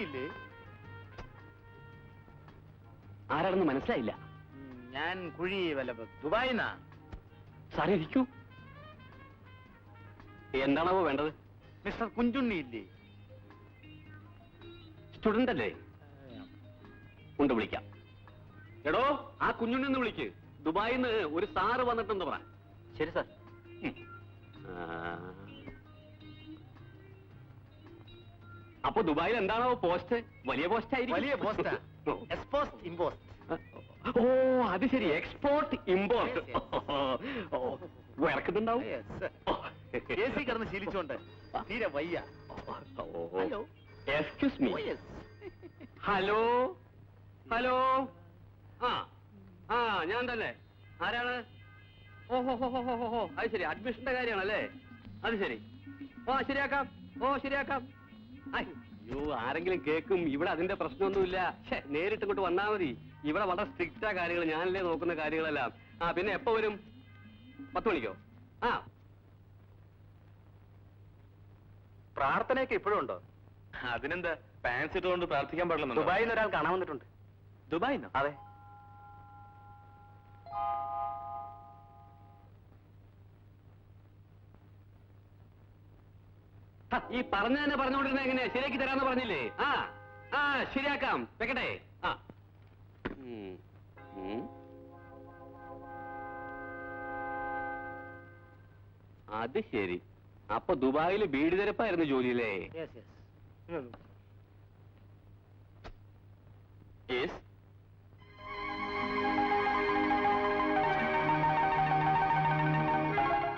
ഇല്ലേ? ആരാണെന്ന് മനസ്സിലായില്ല. ഞാൻ കുഴി വല്ല ദുബായിന്നാ. സാറേ ഇരിക്കൂ. എന്താണാവോ വേണ്ടത്? മിസ്റ്റർ കുഞ്ചുണ്ണി ഇല്ലേ? സ്റ്റുഡന്റ് അല്ലേ? ഉണ്ട്, വിളിക്കാം. എടോ, ആ കുഞ്ഞുണ്ണി ഒന്ന് വിളിക്ക്. ദുബായിന്ന് ഒരു സാറ് വന്നിട്ടെന്ന് പറ. ശരി സാർ. അപ്പൊ ദുബായിൽ എന്താണോ പോസ്റ്റ്? വലിയ പോസ്റ്റ് ആയിരിക്കും. വലിയ പോസ്റ്റാ. Ex post imposed. ഓ അത് ശരി, എക്സ്പോർട്ട് ഇമ്പോർട്ട്. ഇറക്കുന്നുണ്ടാവും. എ സി കിടന്ന് ശീലിച്ചോണ്ട് തീരെ വയ്യ. Excuse me. Hello hello. ആ ആ ഞാൻ തന്നെ. ആരാണ്? ഓഹോ ഹോ ഹോ ഹോ ഹോ, അത് ശരി, അഡ്മിഷന്റെ കാര്യമാണല്ലേ? അത് ശരി. ഓ ശരിയാക്കാം, ഓ ശരിയാക്കാം. അയ്യോ, ആരെങ്കിലും കേൾക്കും. ഇവിടെ അതിന്റെ പ്രശ്നമൊന്നുമില്ല. നേരിട്ട് ഇങ്ങോട്ട് വന്നാ മതി. ഇവിടെ വളരെ സ്ട്രിക്റ്റാ കാര്യങ്ങൾ. ഞാനല്ലേ നോക്കുന്ന കാര്യങ്ങളെല്ലാം. ആ പിന്നെ എപ്പോ വരും? 10 മണിക്കോ? ആ പ്രാർത്ഥനയൊക്കെ ഇപ്പോഴും ഉണ്ടോ? അതിനെന്താ, പാൻസ് ഇട്ടുകൊണ്ട് പ്രാർത്ഥിക്കാൻ പാടില്ല. ദുബായിൽ നിന്ന് ഒരാൾ കാണാൻ വന്നിട്ടുണ്ട്. ദുബായിന്നോ? അതെ. ഈ പറഞ്ഞ തന്നെ പറഞ്ഞുകൊണ്ടിരുന്ന എങ്ങനെയാ? ശരിയാക്കി തരാന്ന് പറഞ്ഞില്ലേ? ആ ആ ശരിയാക്കാം. വെക്കട്ടെ. ആ അത് ശരി. അപ്പൊ ദുബായിൽ ബീഡി തിരപ്പായിരുന്നു ജോലിയില്ലേ?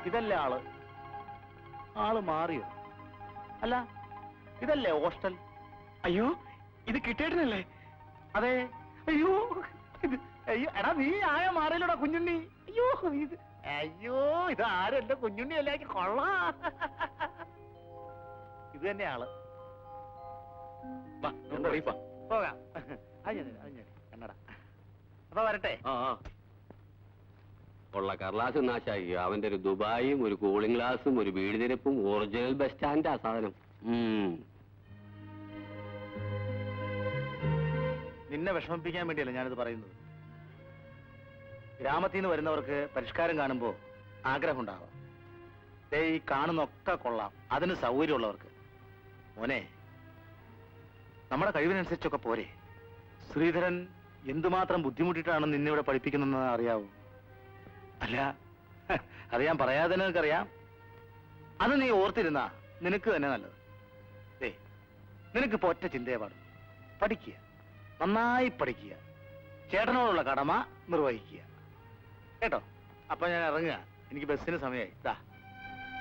ഇതല്ലേ ആള് മാറിയോ? അല്ല, ഇതല്ലേ ഹോസ്റ്റൽ? അയ്യോ, ഇത് കിട്ടേട്ടനല്ലേ? അതെ. അയ്യോ അയ്യോ, എടാ നീ ആയ മാറിയില്ലടാ കുഞ്ഞുണ്ണി. ഇത് ആരല്ല കുഞ്ഞുണ്ണി അല്ലേ? കൊള്ളാ. ഇത് തന്നെ ആള്. പോകാം. കണ്ണട. അപ്പൊ വരട്ടെ. ഉള്ള കർലാസ് നാശായി. അവന്റെ ഒരു ദുബായും ഒരു കൂളിംഗ് ഗ്ലാസും ഒരു ബീഡി തിരപ്പും ഒറിജിനൽ ബസ് സ്റ്റാൻഡാ സാധനം. നിന്നെ വിഷമിപ്പിക്കാൻ വേണ്ടിയല്ല ഞാനിത് പറയുന്നത്. ഗ്രാമത്തിൽ നിന്ന് വരുന്നവർക്ക് പരിഷ്കാരം കാണുമ്പോ ആഗ്രഹം ഉണ്ടാവാം. ഈ കാണുന്നൊക്കെ കൊള്ളാം, അതിന് സൗകര്യമുള്ളവർക്ക്. മോനെ, നമ്മുടെ കഴിവിനനുസരിച്ചൊക്കെ പോരെ. ശ്രീധരൻ എന്തുമാത്രം ബുദ്ധിമുട്ടിയിട്ടാണ് നിന്നെ ഇവിടെ പഠിപ്പിക്കുന്നതെന്ന് അറിയാവൂ? അല്ല, അത് ഞാൻ പറയാതെ നിനക്കറിയാം. അത് നീ ഓർത്തിരുന്നാ നിനക്ക് തന്നെ നല്ലത്. നിനക്കിപ്പോ ഒറ്റ ചിന്തയെ പാടും. പഠിക്കുക, നന്നായി പഠിക്കുക, ചേട്ടനോടുള്ള കടമ നിർവഹിക്കുക. കേട്ടോ? അപ്പൊ ഞാൻ ഇറങ്ങുക. എനിക്ക് ബസ്സിന് സമയമായി. ഇതാ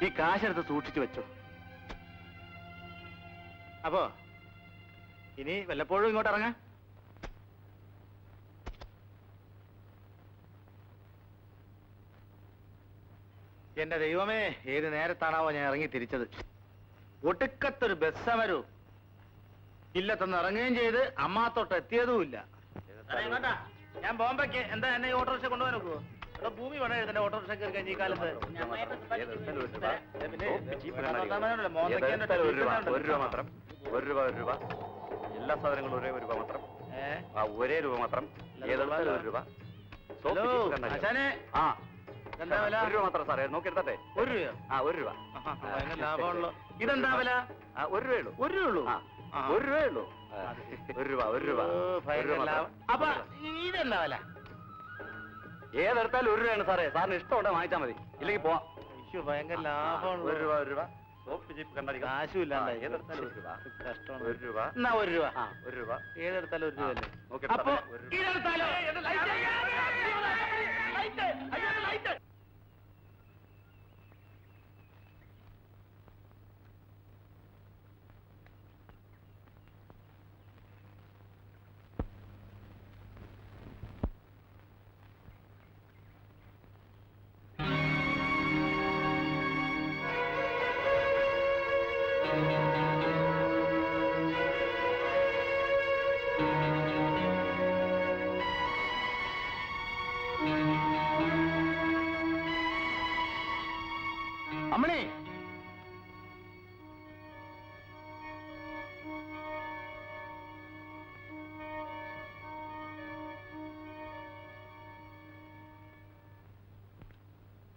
ഈ കാശെടുത്ത് സൂക്ഷിച്ചു വെച്ചോ. അപ്പോ ഇനി വല്ലപ്പോഴും ഇങ്ങോട്ട് ഇറങ്ങാം. എന്റെ ദൈവമേ, ഏത് നേരത്താണാവോ ഞാൻ ഇറങ്ങി തിരിച്ചത്. ഒടുക്കത്തൊരു ബസ് സമരവും ഇല്ലത്തൊന്ന് ഇറങ്ങുകയും ചെയ്ത് അമ്മാത്തോട്ട് എത്തിയതുമില്ല. ഞാൻ ബോംബെക്ക്. എന്താ എന്നെ ഈ ഓട്ടോറിക്ഷ കൊണ്ടുപോകാൻ നോക്കുവോ? ഭൂമി വേണം എഴുതന്റെ ഓട്ടോറിക്ഷ കയറി കഴിഞ്ഞ ഈ കാലത്ത്. 1 രൂപ മാത്രം. 1 രൂപ. എല്ലാ സാധനങ്ങളും ഒരേ 1 രൂപ മാത്രം. ഒരേ രൂപ മാത്രം. 1 രൂപ. ആ എന്താ വില? 1 രൂപ മാത്രം സാറേ. നോക്കിയെടുത്തട്ടെ. 1 രൂപ? ആ 1 രൂപ. ലാഭമുള്ളൂ. ഇതെന്താ വില? 1 രൂപയുള്ളൂ. 1 രൂപയുള്ളൂ. 1 രൂപയുള്ളൂ. 1 രൂപ. അപ്പൊ ഇതെന്താ വില? ഏതെടുത്താലും 1 രൂപയാണ് സാറേ. സാറിന് ഇഷ്ടമുണ്ടോ വാങ്ങിച്ചാൽ മതി, ഇല്ലെങ്കിൽ പോവാം. ഭയങ്കര ലാഭമുള്ളൂ. 1 രൂപ. Soft jeep കണ്ടായിരിക്കും. കാശുമില്ലാണ്ട് ഏതെടുത്താലും 1 രൂപ. കഷ്ടമാണ്. 1 രൂപ. എന്നാ 1 രൂപ. 1 രൂപ. ഏതെടുത്താലും 1 രൂപ അല്ലേ? അപ്പൊ ഇതെടുത്താലോ?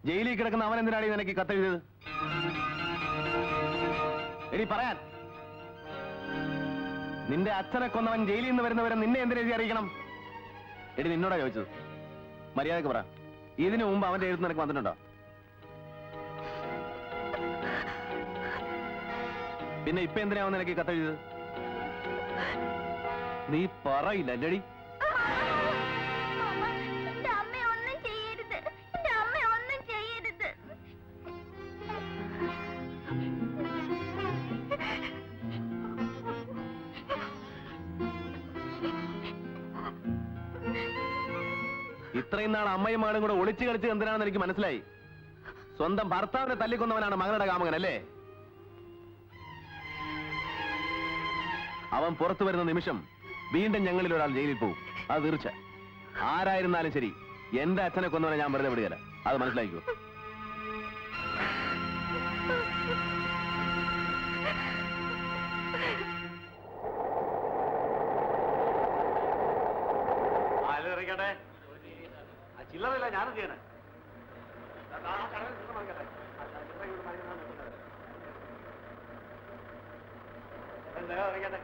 ജയിലിൽ കിടക്കുന്ന അവൻ എന്തിനാണ് നിനക്ക് കത്തെഴുതിയത്? എടി പറയാൻ. നിന്റെ അച്ഛനെ കൊന്നവൻ ജയിലിൽ നിന്ന് വരുന്നവരെ നിന്നെ എന്തിനെഴുതി അറിയിക്കണം? എടി നിന്നോടാ ചോദിച്ചത്. മര്യാദക്ക് പറ, ഇതിനു മുമ്പ് അവന്റെ എഴുത്ത് നിനക്ക് വന്നിട്ടുണ്ടോ? പിന്നെ ഇപ്പൊ എന്തിനാ നിനക്ക് കത്തെഴുതിയത്? നീ പറയില്ല അല്ലടി? ഇത്രയും നാൾ അമ്മയും മകളും കൂടെ ഒളിച്ചു കളിച്ച് എന്തിനാണെന്ന് എനിക്ക് മനസ്സിലായി. സ്വന്തം ഭർത്താവിനെ തല്ലിക്കൊന്നവനാണ് മകളുടെ കാമുകൻ അല്ലേ? അവൻ പുറത്തു വരുന്ന നിമിഷം വീണ്ടും ഞങ്ങളിൽ ഒരാൾ ജയിലിൽ പോകും, അത് തീർച്ച. ആരായിരുന്നാലും ശരി, എന്റെ അച്ഛനെ കൊന്നവനെ ഞാൻ വെറുതെ വിടുകയില്ല, അത് മനസ്സിലാക്കൂ. ഇറങ്ങട്ടെ, ചില്ലറില്ല, ഞാനും ചെയ്യണേ. ഇറങ്ങട്ടെ.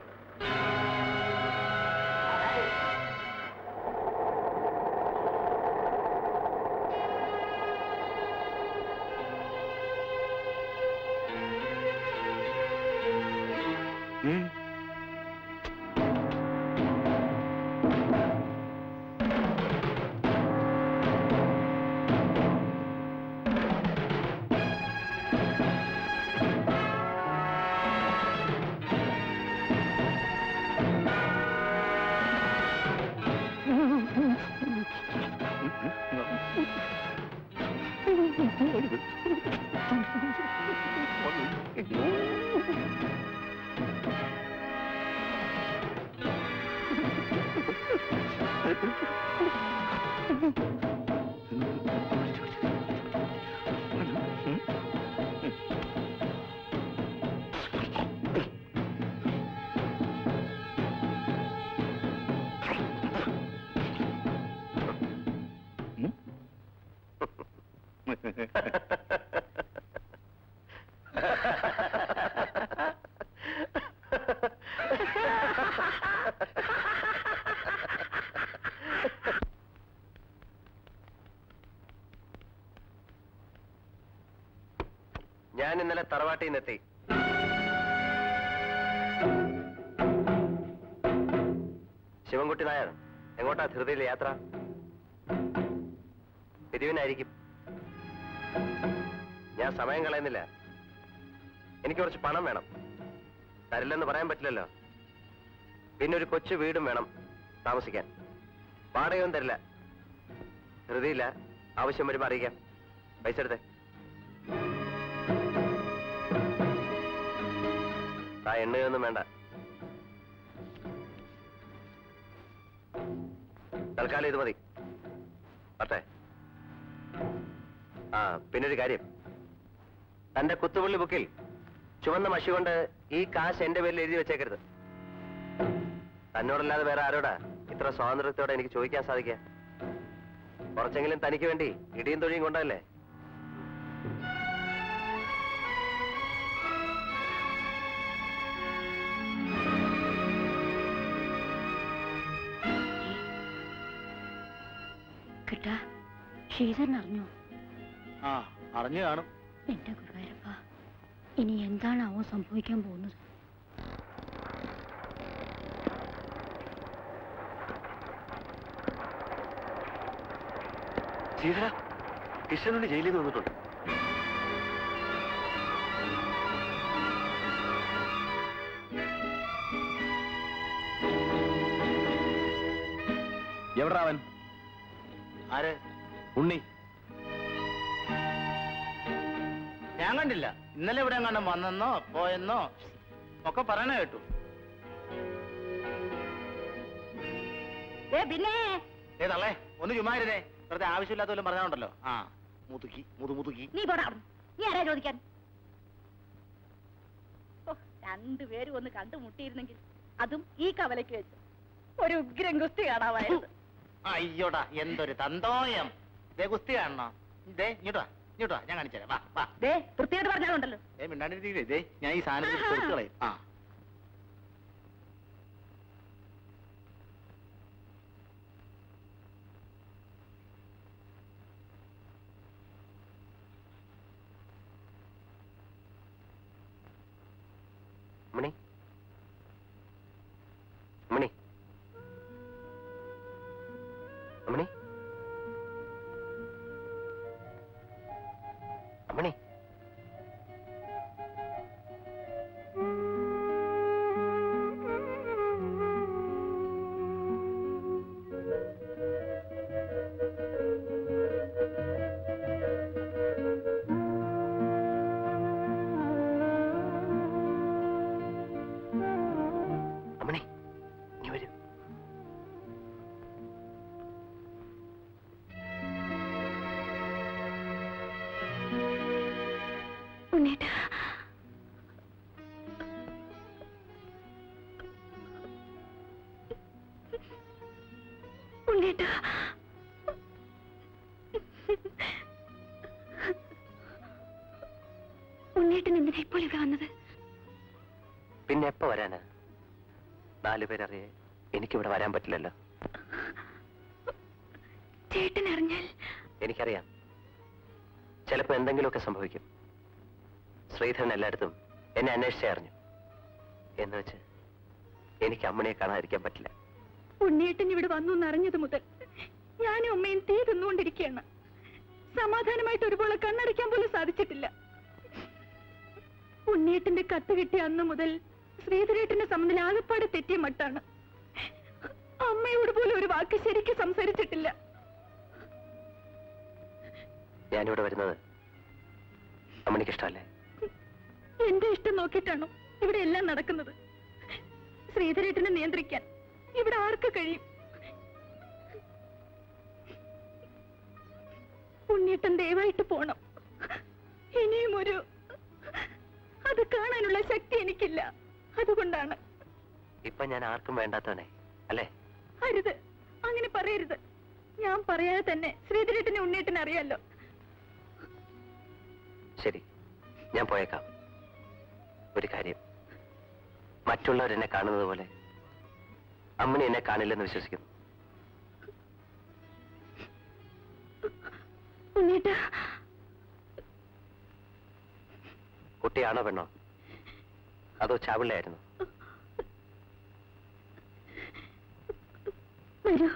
ഞാൻ ഇന്നലെ തറവാട്ടിൽ നിന്നെത്തി. ശിവൻകുട്ടി നായർ എങ്ങോട്ടാ ധൃതിയിൽ യാത്ര? പിരിവിനായിരിക്കും. ഞാൻ സമയം കളയുന്നില്ല. എനിക്ക് കുറച്ച് പണം വേണം. തരില്ലെന്ന് പറയാൻ പറ്റില്ലല്ലോ. പിന്നെ ഒരു കൊച്ചു വീടും വേണം താമസിക്കാൻ. വാടകയൊന്നും തരില്ല. ധൃതിയില്ല, ആവശ്യം വരുമ്പോൾ അറിയിക്കാം. പൈസ എടുത്തേ. ആ എണ്ണയൊന്നും വേണ്ട. തൽക്കാലം ഇത് മതി. പറ്റേ. ആ പിന്നൊരു കാര്യം, തന്റെ കുത്തുപുള്ളി ബുക്കിൽ ചുവന്ന മഷി കൊണ്ട് ഈ കാശ് എന്റെ പേരിൽ എഴുതി വെച്ചേക്കരുത്. തന്നോടല്ലാതെ വേറെ ആരോടാ ഇത്ര സ്വാതന്ത്ര്യത്തോടെ എനിക്ക് ചോദിക്കാൻ സാധിക്കുക? കുറച്ചെങ്കിലും തനിക്ക് വേണ്ടി ഇടിയും തൊഴിയും കൊണ്ടല്ലേ. കിട്ടാ, ശ്രീധരൻ അറിഞ്ഞോ? ആ, അറിഞ്ഞു കാണും. എന്റെ ഗുരുവായൂരപ്പ, ഇനി എന്താണാവോ സംഭവിക്കാൻ പോകുന്നത്? ശ്രീധര, കൃഷ്ണനുണ്ണി ജയിലിൽ നിന്ന് വന്നിട്ടുണ്ട്. എവിടാ അവൻ? ആര്? ഉണ്ണി. ഞാൻ കണ്ടില്ല. ഇന്നലെ ഇവിടെ കണ്ടും വന്നെന്നോ പോയെന്നോ ഒക്കെ പറയണ കേട്ടു. പിന്നെ ഏതല്ലേ, ഒന്ന് ചുമ്മാരുതേ. വെറുതെ ആവശ്യമില്ലാത്ത പോലും പറഞ്ഞോണ്ടല്ലോ. ആ മുതുക്കി മുതുമുതുക്കി. നീ പോടാ. നീ ആരാ ചോദിക്കാൻ? രണ്ടുപേരും ഒന്ന് കണ്ടുമുട്ടിയിരുന്നെങ്കിൽ, അതും ഈ കവലയ്ക്ക് വെച്ച് ഒരു ഉഗ്രം ഗുസ്തി കാണാമായിരുന്നു. അയ്യോടാ, എന്തൊരു തന്തോയം. ദേ ഗുസ്തി കാണണോ? ദേ ഇങ്ങോട്ടാ, ഇങ്ങോട്ടോ ഞാൻ കാണിച്ചുതരാം. വാ വാ. ദേ വൃത്തിയായിട്ട് പറഞ്ഞാലുണ്ടല്ലോ. മിണ്ടാണ്ടിരിക്കേ. ദേ ഞാൻ ഈ സാധനത്തിൽ കൊടുത്തു കളയും. ആ അമ്മണി അമ്മണി അമ്മണി അമ്മണി അമ്മണി നീ വരൂ. ഉണ്ണേട്ടാ ഉണ്ണേട്ടാ ഉണ്ണേട്ടൻ എന്തിനാ ഇപ്പോൾ ഇവിടെ വന്നത്? പിന്നെ എപ്പോ വരാനാ? 4 പേരറിയേ എനിക്കിവിടെ വരാൻ പറ്റില്ലല്ലോ. ചേട്ടൻ അറിഞ്ഞാൽ? എനിക്കറിയാം, ചിലപ്പോ എന്തെങ്കിലുമൊക്കെ സംഭവിക്കും. ശ്രീധരൻ എല്ലായിടത്തും എന്നെ അന്വേഷിച്ചേ അറിഞ്ഞു. എന്ന് വെച്ച് എനിക്ക് അമ്മണിയെ കാണാതിരിക്കാൻ പറ്റില്ല. ഉണ്ണിയേട്ടൻ ഇവിടെ വന്നു എന്നറിഞ്ഞത് മുതൽ ഞാനും അമ്മയും തീ തിന്നുകൊണ്ടിരിക്കുകയാണ്. സമാധാനമായിട്ട് ഒരുപോലെ കണ്ണടയ്ക്കാൻ പോലും സാധിച്ചിട്ടില്ല. ഉണ്ണിയേട്ടന്റെ കത്ത് കിട്ടിയ അന്ന് മുതൽ ശ്രീധരേട്ടന്റെ സംബന്ധം ആകപ്പാടെ തെറ്റിയ മട്ടാണ്. അമ്മയോട് പോലും ഒരു വാക്ക് ശരിക്കും സംസാരിച്ചിട്ടില്ല. ഞാനിവിടെ വരുന്നത് അമ്മണിക്ക് ഇഷ്ടമല്ലേ? എന്റെ ഇഷ്ടം നോക്കിയിട്ടാണോ ഇവിടെ എല്ലാം നടക്കുന്നത്? ശ്രീധരേട്ടനെ നിയന്ത്രിക്കാൻ ഇവിടെ ആർക്ക് കഴിയും? ഉണ്ണിയേട്ടൻ ദയവായിട്ട് പോണം. ഇനിയും അത് കാണാനുള്ള ശക്തി എനിക്കില്ല. അതുകൊണ്ടാണ്. ഇപ്പൊ ഞാൻ ആർക്കും വേണ്ടാത്തവനെ അല്ലേ? അരുത്, അങ്ങനെ പറയരുത്. ഞാൻ പറയാതെ തന്നെ ശ്രീധരേട്ടനെ ഉണ്ണിയേട്ടനെ അറിയാലോ. ശരി, ഞാൻ പോയേക്കാം. ഒരു കാര്യം, മറ്റുള്ളവരെന്നെ കാണുന്നത് പോലെ അമ്മണി എന്നെ കാണില്ലെന്ന് വിശ്വസിക്കുന്നു. ഉണ്ണിയേട്ടാ, കുട്ടിയാണോ പെണ്ണോ? അതോ ചാവിള്ളയായിരുന്നു? വരൂ.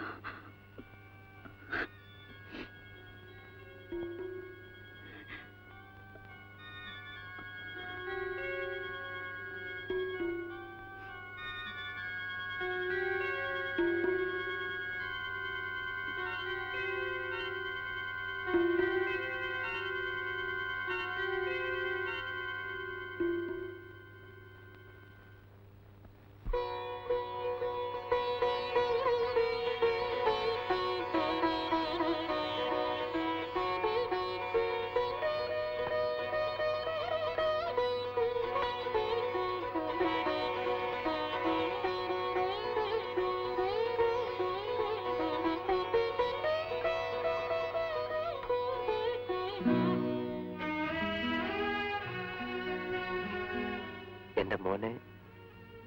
എന്റെ മോനെ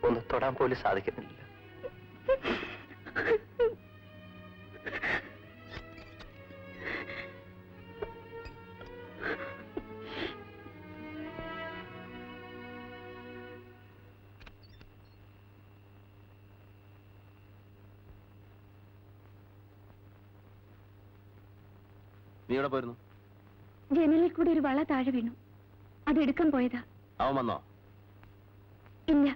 ഒന്ന് തൊടാൻ പോലും സാധിക്കുന്നില്ല. നീ എവിടെ പോയിരുന്നു? ജനലിൽ കൂടി ഒരു വള താഴെ വീണു. അതെടുക്കാൻ പോയതാ. അവൻ വന്നോ? ഇല്ല.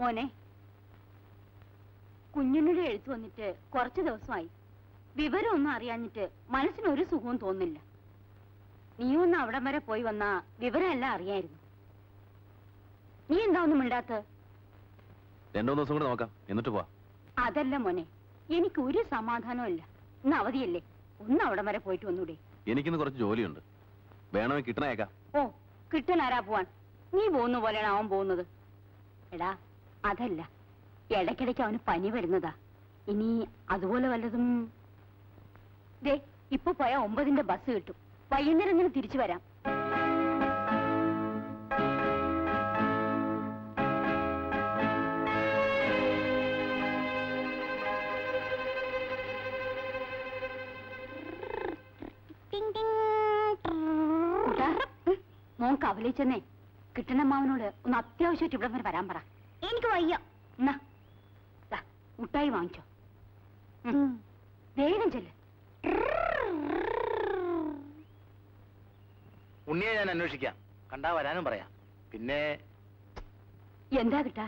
മോനെ, കുഞ്ഞിനുടെ എഴുത്ത് വന്നിട്ട് കുറച്ചു ദിവസമായി. വിവരമൊന്നും അറിയാഞ്ഞിട്ട് മനസ്സിനൊരു സുഖവും തോന്നില്ല. നീ ഒന്ന് അവിടം വരെ പോയി വന്നാ വിവരമെല്ലാം അറിയായിരുന്നു. നീ എന്താ ഒന്നും മിണ്ടാത്ത? 2-3 ദിവസം കൂടെ നോക്കാം, എന്നിട്ട് പോവാ. അതല്ല മോനെ, എനിക്ക് ഒരു സമാധാനവും ഇല്ല. ഇന്ന് അവധിയല്ലേ, ഒന്ന് അവിടം വരെ പോയിട്ട് വന്നൂടെ? എനിക്കിന്ന് കുറച്ച് ജോലിയുണ്ട്, വേണമെങ്കിൽ കിട്ടണേക്കാം. ഓ, കിട്ടാൻ ആരാ പോവാൻ? നീ പോകുന്ന പോലെയാണ് അവൻ പോകുന്നത്. എടാ, അതല്ല, ഇടയ്ക്കിടയ്ക്ക് അവന് പനി വരുന്നതാ. ഇനി അതുപോലെ വല്ലതും. ദേ, ഇപ്പൊ പോയാ 9-ന്റെ ബസ് കിട്ടും. വൈകുന്നേരം ഇങ്ങനെ തിരിച്ചു വരാം. മോൻ കവലിച്ചെന്നേ കിട്ടണമ്മാവനോട് ഒന്ന് അത്യാവശ്യമായിട്ട് ഇവിടെ വരെ വരാൻ പറ. എനിക്ക് വയ്യ. എന്നാ മുട്ടായി വാങ്ങിച്ചോ. വേഗം ചെല്ല്. ഉണ്ണിയെ ഞാൻ അന്വേഷിക്കാം, കണ്ടാ വരാനും പറയാം. പിന്നെ എന്താ കിട്ടാ?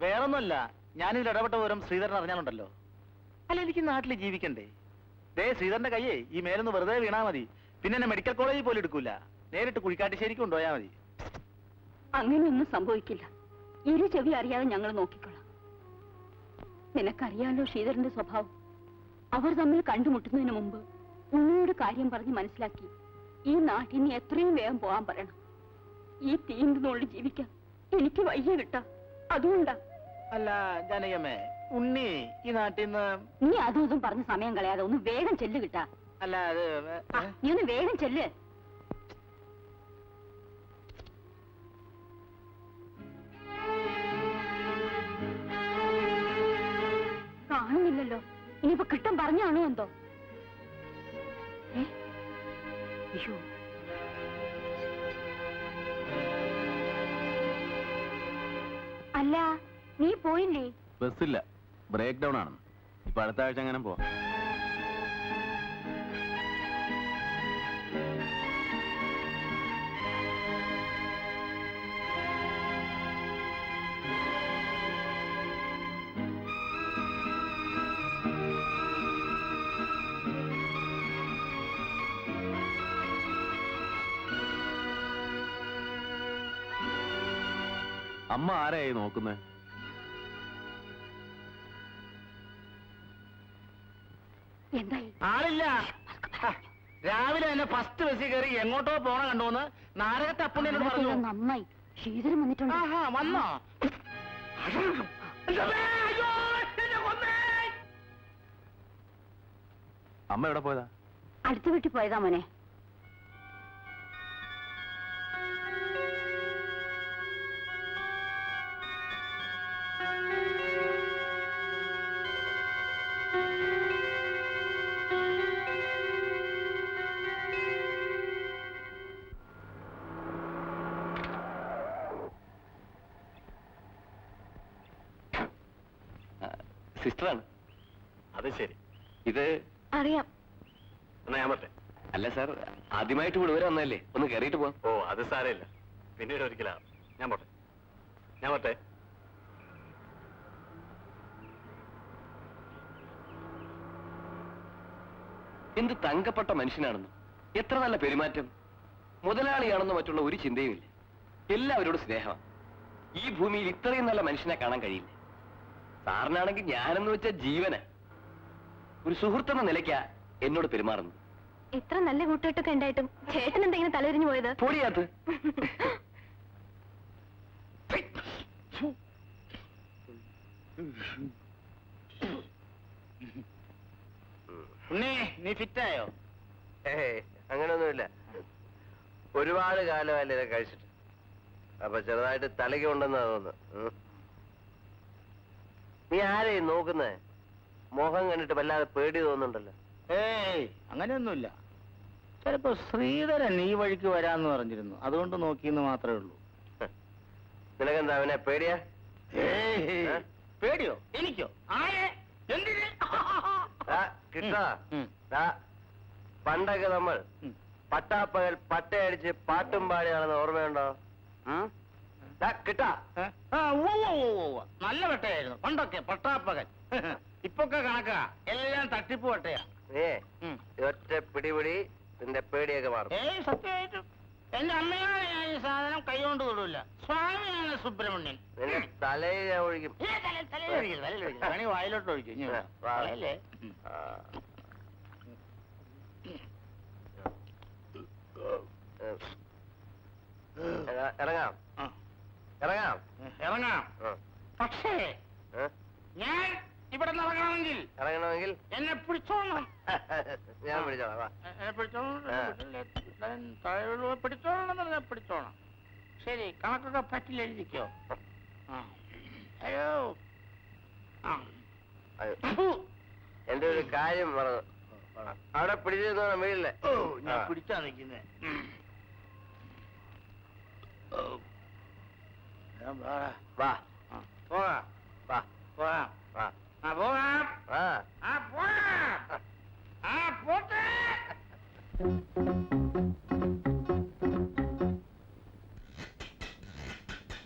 വേറൊന്നുമല്ല, ഞാനിതിൽ ഇടപെട്ട വിവരം ശ്രീധരൻ അറിഞ്ഞാലുണ്ടല്ലോ. അല്ല, എനിക്ക് നാട്ടിൽ ജീവിക്കണ്ടേ? ദേ, ശ്രീധരന്റെ കയ്യേ ഈ മേലൊന്ന് വെറുതെ വീണാ മതി. പിന്നെ എന്നെ മെഡിക്കൽ കോളേജിൽ പോലും എടുക്കൂല, നേരിട്ട് കുഴിക്കാട്ടുശ്ശേരിക്ക് കൊണ്ടുപോയാ മതി. അങ്ങനെയൊന്നും സംഭവിക്കില്ല. ഇരു ചെവി അറിയാതെ ഞങ്ങൾ നോക്കിക്കൊള്ളാം. നിനക്കറിയാലോ ശ്രീധരന്റെ സ്വഭാവം. അവർ തമ്മിൽ കണ്ടുമുട്ടുന്നതിന് മുമ്പ് ഉണ്ണിയോട് കാര്യം പറഞ്ഞ് മനസ്സിലാക്കി ഈ നാട്ടിൽ നിന്ന് എത്രയും വേഗം പോകാൻ പറയണം. ഈ തീന്തുന്നുള്ളിൽ ജീവിക്കാൻ എനിക്ക് വയ്യ കിട്ടാ. അതുകൊണ്ടാ. അല്ല ജാനകിയമ്മേ, ഉണ്ണി ഈ നാട്ടിൽ നിന്ന്... നീ അതും ഇതും പറഞ്ഞ് സമയം കളയാതെ ഒന്ന് വേഗം ചെല്ല് കിട്ടാ. അല്ല, അത് നീ ഒന്ന് വേഗം ചെല്ല്. കാണുന്നില്ലല്ലോ. ഇനിയിപ്പോ കിട്ടും പറഞ്ഞാണോ എന്തോ? അയ്യോ, അല്ല, നീ പോയില്ലേ? ബസ്സില്ല, ബ്രേക്ക് ഡൗൺ ആണ്. ഇപ്പൊ അടുത്ത ആഴ്ച അങ്ങനെ പോവാം. അമ്മ ആരായി നോക്കുന്നേ? എന്തായി? ആളില്ല. രാവിലെ തന്നെ ഫസ്റ്റ് ബസ്സിൽ കയറി എങ്ങോട്ടോ പോണ കണ്ടോന്ന് നാരകത്തെ അപ്പുണ്ണിയോട് പറഞ്ഞു. നന്നായി, ശ്രീധരൻ വന്നിട്ടുണ്ട്. ആഹാ, വന്നോ? അമ്മ എവിടെ പോയതാ? അടുത്ത വീട്ടിൽ പോയതാ മോനെ. സിസ്റ്ററാണ്. അത് ശരി. ഇത് അറിയാം. എന്നാ ഞാൻ പറ്റേ? അല്ല സാർ, ആദ്യമായിട്ട് ഇവിടെ വരെ വന്നല്ലേ, ഒന്ന് കയറിയിട്ട് പോവാം. ഓ, അത് സാരമില്ല, പിന്നീട് ഒരിക്കലാണ്. ഞാൻ പോട്ടെ, ഞാൻ പറ്റേ? എന്ത് തങ്കപ്പെട്ട മനുഷ്യനാണെന്ന്, എത്ര നല്ല പെരുമാറ്റം. മുതലാളിയാണെന്ന് മറ്റുള്ള ഒരു ചിന്തയുമില്ല, എല്ലാവരോടും സ്നേഹമാണ്. ഈ ഭൂമിയിൽ ഇത്രയും നല്ല മനുഷ്യനെ കാണാൻ കഴിയില്ല. സാറിനാണെങ്കിൽ ഞാനെന്ന് വെച്ച ജീവന് ഒരു സുഹൃത്തെന്ന നിലയ്ക്കാ എന്നോട് പെരുമാറുന്നത്. ഇത്ര നല്ല കൂട്ടുകെട്ടൊക്കെ ഉണ്ടായിട്ടും ചേട്ടൻ എന്തെങ്കിലും തലതിരിഞ്ഞു പോയത്? പൊടിയാത്ത്. ഉണ്ണി, നീ ഫിറ്റായോ? അങ്ങനെയൊന്നുമില്ല, ഒരുപാട് കാലമല്ലേ ഇതൊക്കെ കഴിച്ചിട്ട്. അപ്പൊ ചെറുതായിട്ട് തലയ്ക്ക് ഉണ്ടെന്നാ തോന്നുന്നു. നീ ആരെയും നോക്കുന്നേ? മോഹം കണ്ടിട്ട് വല്ലാതെ പേടി തോന്നുന്നുണ്ടല്ലോ. ഏയ്, അങ്ങനെയൊന്നുമില്ല. ചിലപ്പോ ശ്രീധരൻ ഈ വഴിക്ക് വരാന്ന് പറഞ്ഞിരുന്നു, അതുകൊണ്ട് നോക്കിയെന്ന് മാത്രമേ ഉള്ളൂ. നിനക്കെന്താ അവനെ പേടിയാ? പേടിയോ? എനിക്കോ? ആരെ? എന്തിന്? കിട്ടാ, പണ്ടൊക്കെ നമ്മൾ പട്ടാപ്പകൽ പട്ടയടിച്ച് പാട്ടും പാടി നടന്ന ഓർമ്മയുണ്ടോ? കിട്ടാ നല്ല വെട്ടയായിരുന്നു പണ്ടൊക്കെ പട്ടാപ്പകൻ. ഇപ്പൊക്കെ കണക്കാ, എല്ലാം തട്ടിപ്പ് വെട്ടയാ. ഏ ഒറ്റ പിടിപിടി നിന്റെ പേടിയൊക്കെ മാറും. ഏയ് സത്യമായിട്ടും എന്റെ അമ്മയാണ് ഞാൻ ഈ സാധനം കൈകൊണ്ട് തൊടൂല. സ്വാമിയാണ് സുബ്രഹ്മണ്യൻ. നിന്റെ തലയിൽ ഞാൻ ഒഴിക്കും. പണി വായിലോട്ട് ഒഴിക്കും. കളയല്ലേ? ഇറങ്ങാം ഇറങ്ങാം ഇറങ്ങാം. ആ. പക്ഷേ ഏ? ഞാൻ ഇവിടെ നിന്ന് ഇറങ്ങണമെങ്കിൽ ഇറങ്ങണമെങ്കിൽ എന്നെ പിടിച്ചോളണം. ഞാൻ പിടിച്ചോളാം വാ. എന്നെ പിടിച്ചോളണം. പിടിച്ചോളണം. ശരി, കണക്കൊക്കെ പറ്റില്ലെഴുതിക്കോ. അയ്യോ ആ അയ്യോ. എന്റെ ഒരു കാര്യം മറന്നു. അവിടെ പിടിച്ചിരുന്നോ വീട്ടിലെ? ഓ, ഞാൻ പിടിച്ചാ നിൽക്കുന്നേ. വാ പോകാം വാ പോകാം. വാ ആ പോകാം. ആ ആ പോകാം. ആ പോട്ടെ.